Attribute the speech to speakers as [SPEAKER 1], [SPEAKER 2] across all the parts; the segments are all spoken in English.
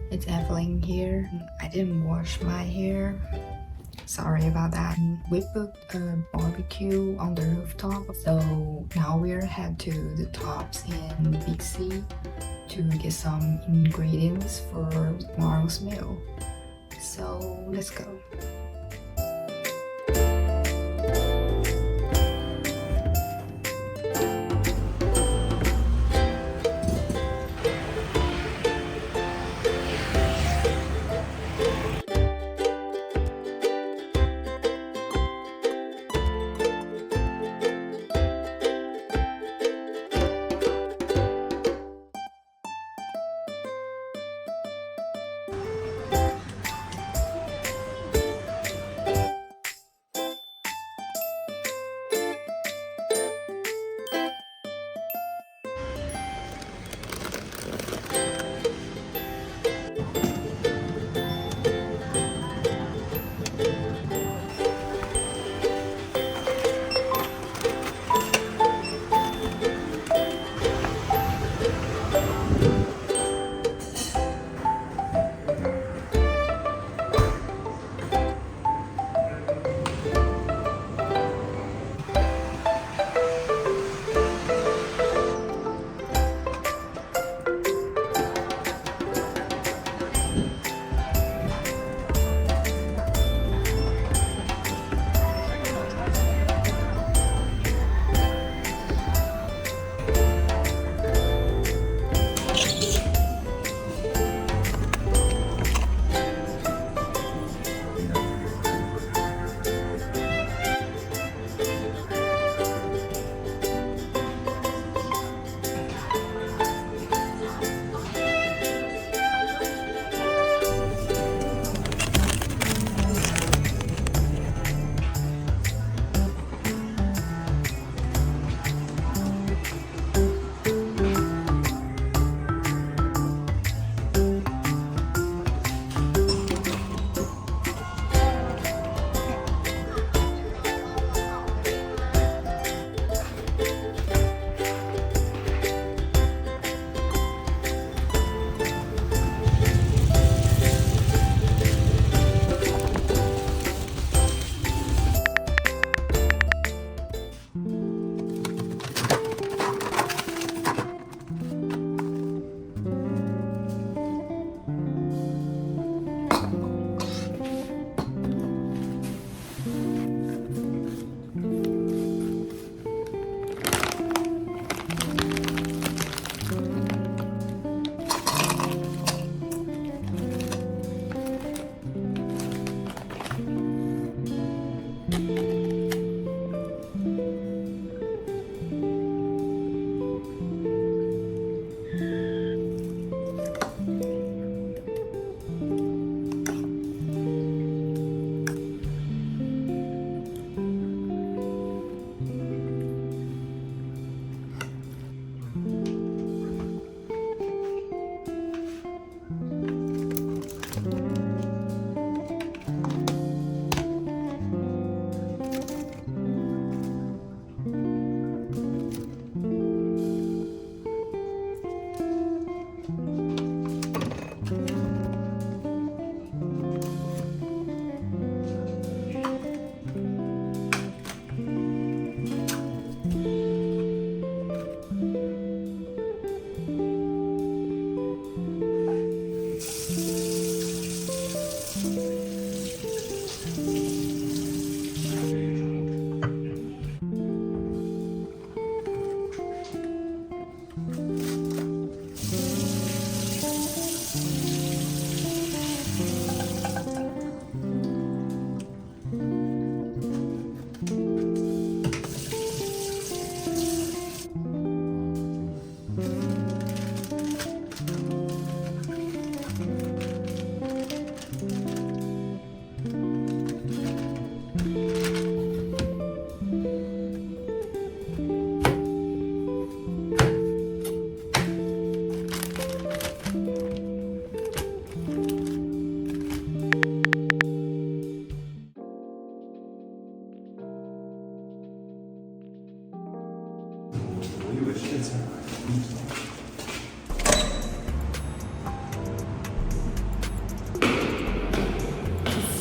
[SPEAKER 1] It's Evelyn here. I didn't wash my hair. Sorry about that. We booked a barbecue on the rooftop, so now we're head to the tops in Big C to get some ingredients for tomorrow's meal. So let's go.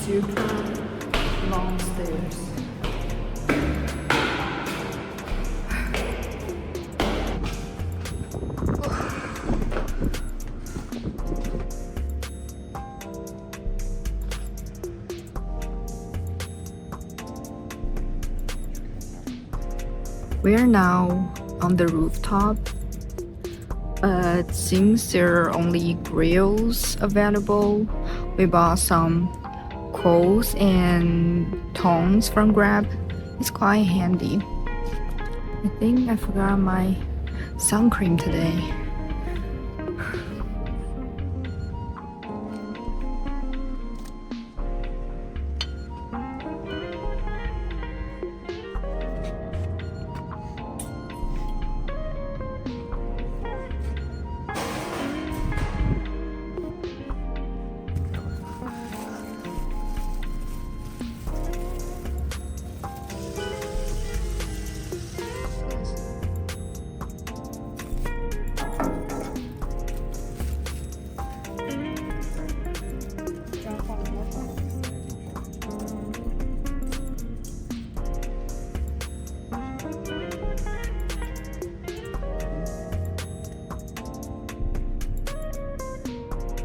[SPEAKER 1] super long stairs. We are now on the rooftop, but since there are only grills available, we bought some coals and tongs from Grab. It's quite handy. I think I forgot my sun cream today.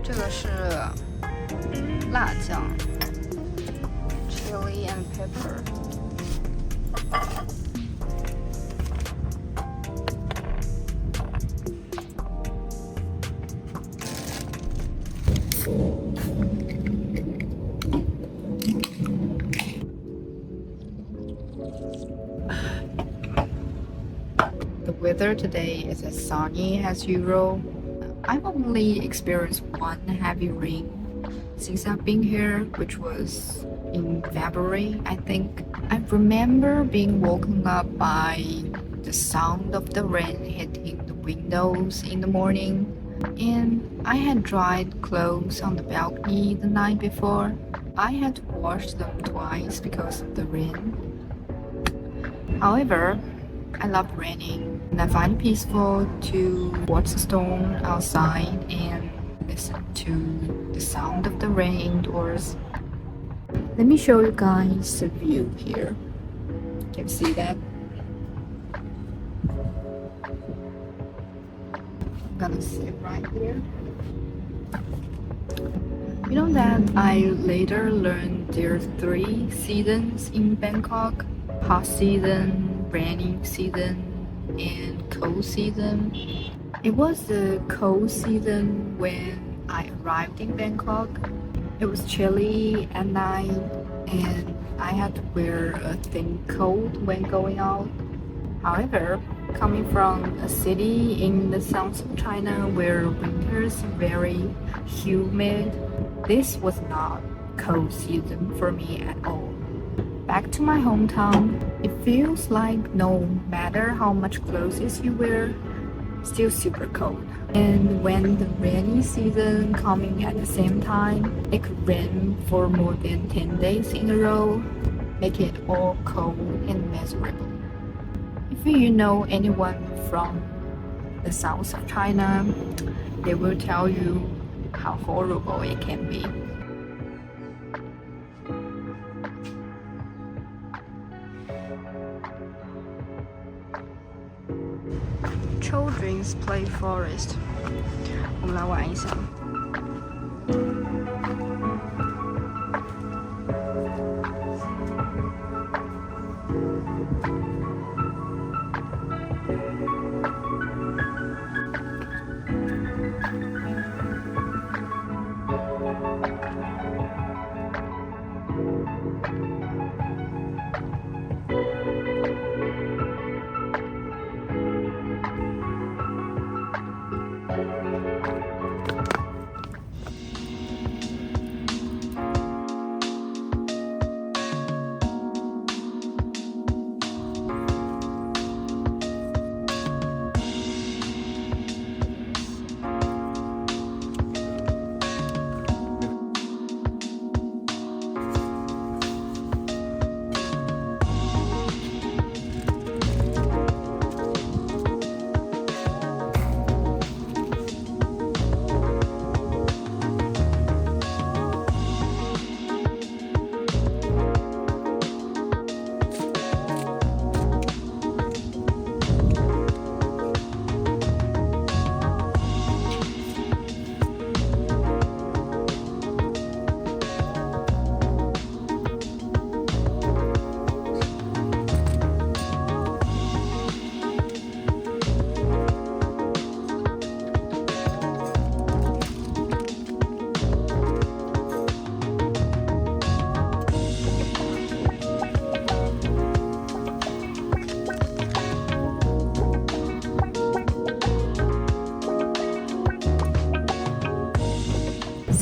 [SPEAKER 1] 这个是辣酱 ，chili and pepper。The weather today is as sunny as usual. I've only experienced one heavy rain since I've been here, which was in February, I think. I remember being woken up by the sound of the rain hitting the windows in the morning, and I had dried clothes on the balcony the night before. I had to wash them twice because of the rain. However, I love raining, and I find it peaceful to watch the storm outside and listen to the sound of the rain indoors. Let me show you guys the view here. Can you see that? I'm gonna sit right here. You know that I later learned there are 3 seasons in Bangkok: hot season, rainy season, and cold season. It was the cold season when I arrived in Bangkok. It was chilly at night and I had to wear a thin coat when going out. However, coming from a city in the south of China where winters very humid, this was not cold season for me at all. Back to my hometown, it feels like no matter how much clothes you wear, still super cold. And when the rainy season coming at the same time, it could rain for more than 10 days in a row, make it all cold and miserable. If you know anyone from the south of China, they will tell you how horrible it can be. Children's Play Forest， 我们来玩一下。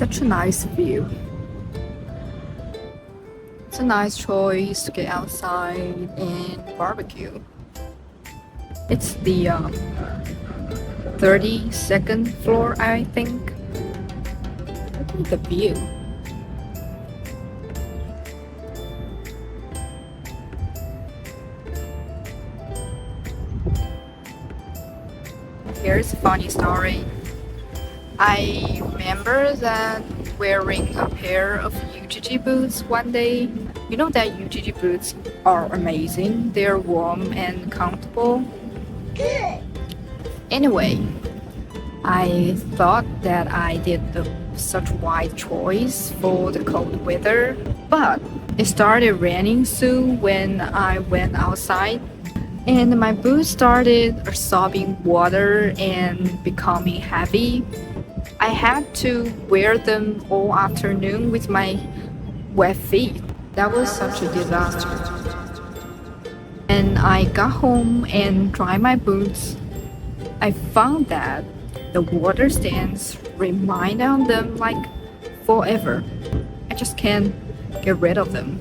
[SPEAKER 1] such a nice view. It's a nice choice to get outside and barbecue. It's the 32nd floor, I think. Look at the view. Here's a funny story. I remember that wearing a pair of UGG boots one day. You know that UGG boots are amazing. They're warm and comfortable. Anyway, I thought that I did such wise choice for the cold weather, but it started raining soon when I went outside, and my boots started absorbing water and becoming heavy. I had to wear them all afternoon with my wet feet. That was such a disaster. And I got home and dried my boots. I found that the water stains remain on them like forever. I just can't get rid of them.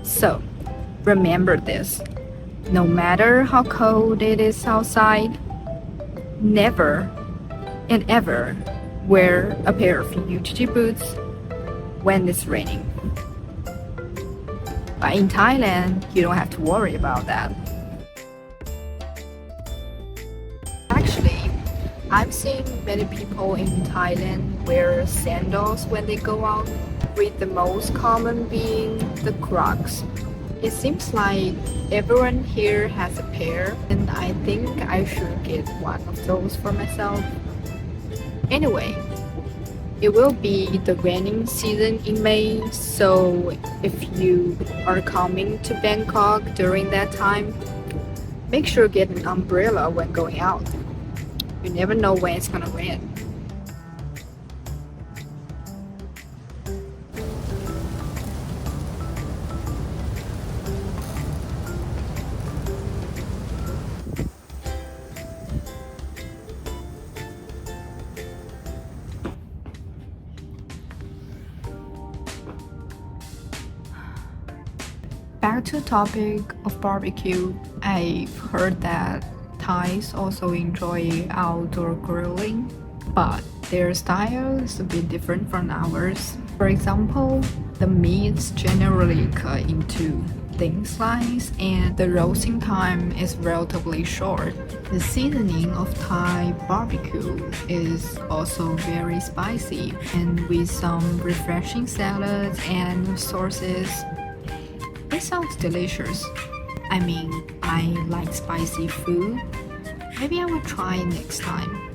[SPEAKER 1] So, remember this. No matter how cold it is outside, never and ever wear a pair of UGG boots when it's raining. But in Thailand, you don't have to worry about that. Actually, I've seen many people in Thailand wear sandals when they go out, with the most common being the Crocs. It seems like everyone here has a pair, and I think I should get one of those for myself. Anyway, it will be the raining season in May, so if you are coming to Bangkok during that time, make sure to get an umbrella when going out. You never know when it's gonna rain. Back to the topic of barbecue, I've heard that Thais also enjoy outdoor grilling, but their style is a bit different from ours. For example, the meat's generally cut into thin slices and the roasting time is relatively short. The seasoning of Thai barbecue is also very spicy, and with some refreshing salads and sauces, it sounds delicious. I mean, I like spicy food. Maybe I will try it next time.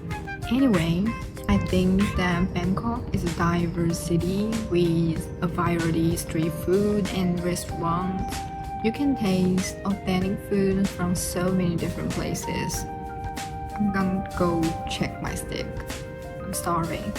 [SPEAKER 1] Anyway, I think that Bangkok is a diverse city with a variety of street food and restaurants. You can taste authentic food from so many different places. I'm gonna go check my stick. I'm starving.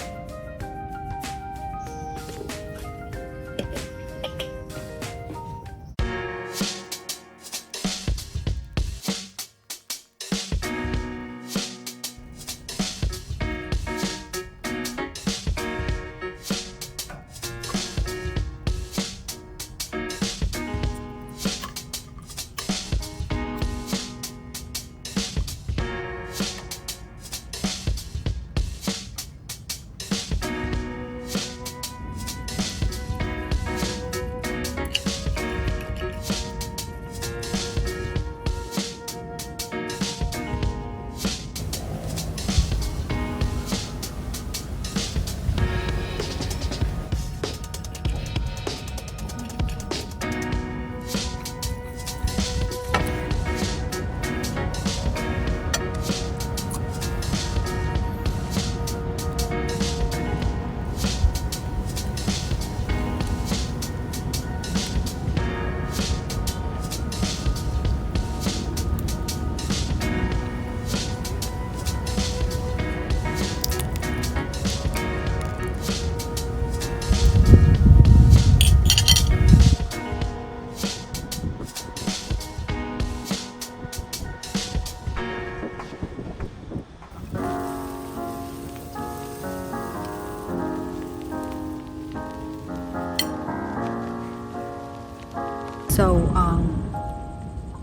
[SPEAKER 1] So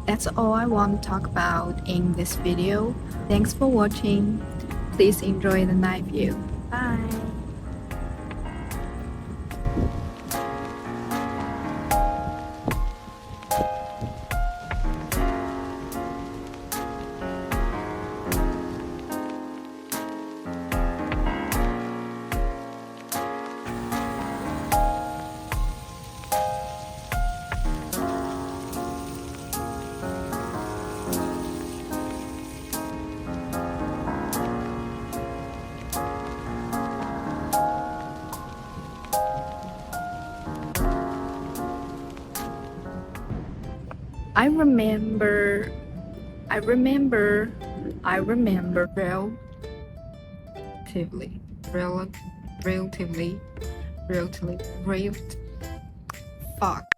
[SPEAKER 1] that's all I want to talk about in this video. Thanks for watching. Please enjoy the night view. Bye. I remember relatively, fuck.